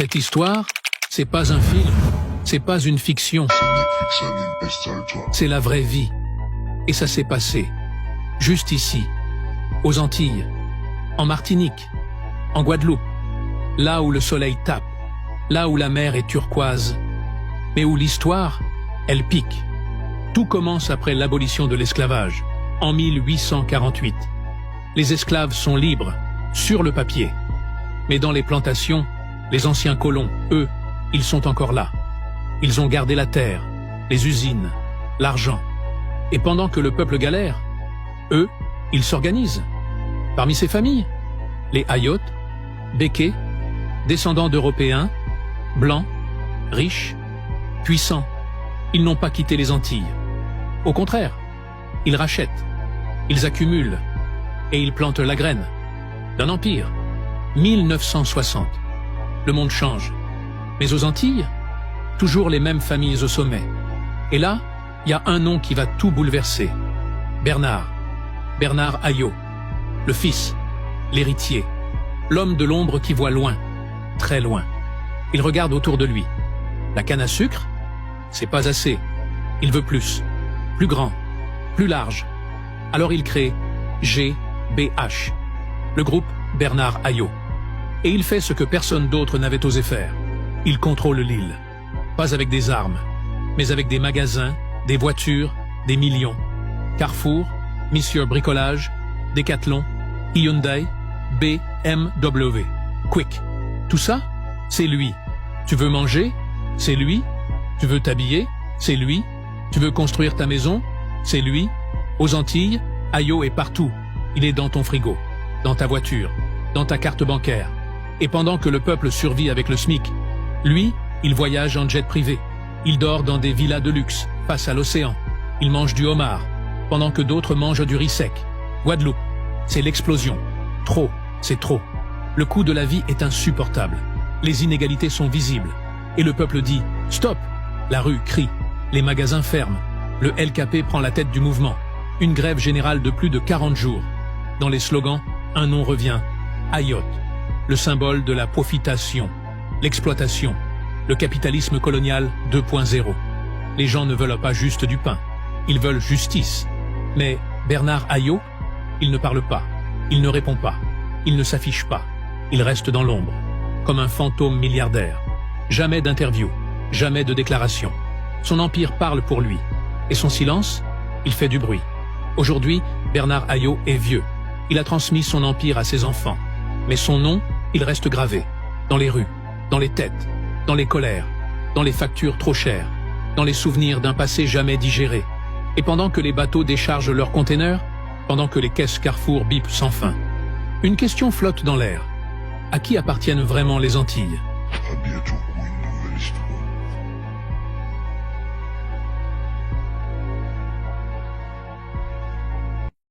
Cette histoire, c'est pas un film, c'est pas une fiction. C'est la vraie vie. Et ça s'est passé, juste ici, aux Antilles, en Martinique, en Guadeloupe, là où le soleil tape, là où la mer est turquoise, mais où l'histoire, elle pique. Tout commence après l'abolition de l'esclavage, en 1848. Les esclaves sont libres, sur le papier. Mais dans les plantations, les anciens colons, eux, ils sont encore là. Ils ont gardé la terre, les usines, l'argent. Et pendant que le peuple galère, eux, ils s'organisent. Parmi ces familles, les Ayotes, Békés, descendants d'Européens, blancs, riches, puissants, ils n'ont pas quitté les Antilles. Au contraire, ils rachètent, ils accumulent et ils plantent la graine d'un empire. 1960. Le monde change. Mais aux Antilles, toujours les mêmes familles au sommet. Et là, il y a un nom qui va tout bouleverser. Bernard Ayo, le fils, l'héritier, l'homme de l'ombre qui voit loin, très loin. Il regarde autour de lui. La canne à sucre, c'est pas assez. Il veut plus grand, plus large. Alors il crée GBH, le groupe Bernard Ayo. Et il fait ce que personne d'autre n'avait osé faire. Il contrôle l'île. Pas avec des armes, mais avec des magasins, des voitures, des millions. Carrefour, Monsieur Bricolage, Decathlon, Hyundai, BMW, Quick. Tout ça, c'est lui. Tu veux manger? C'est lui. Tu veux t'habiller? C'est lui. Tu veux construire ta maison? C'est lui. Aux Antilles, Ayo est partout. Il est dans ton frigo, dans ta voiture, dans ta carte bancaire. Et pendant que le peuple survit avec le SMIC, lui, il voyage en jet privé. Il dort dans des villas de luxe, face à l'océan. Il mange du homard, pendant que d'autres mangent du riz sec. Guadeloupe, c'est l'explosion. Trop, c'est trop. Le coût de la vie est insupportable. Les inégalités sont visibles. Et le peuple dit « Stop !» La rue crie. Les magasins ferment. Le LKP prend la tête du mouvement. Une grève générale de plus de 40 jours. Dans les slogans, un nom revient. Ayotte, le symbole de la profitation, l'exploitation, le capitalisme colonial 2.0. Les gens ne veulent pas juste du pain. Ils veulent justice. Mais Bernard Ayo, il ne parle pas. Il ne répond pas. Il ne s'affiche pas. Il reste dans l'ombre, comme un fantôme milliardaire. Jamais d'interview, jamais de déclaration. Son empire parle pour lui. Et son silence, il fait du bruit. Aujourd'hui, Bernard Ayo est vieux. Il a transmis son empire à ses enfants. Mais son nom, il reste gravé. Dans les rues, dans les têtes, dans les colères, dans les factures trop chères, dans les souvenirs d'un passé jamais digéré. Et pendant que les bateaux déchargent leurs containers, pendant que les caisses Carrefour bipent sans fin, une question flotte dans l'air. À qui appartiennent vraiment les Antilles? À bientôt, Queen.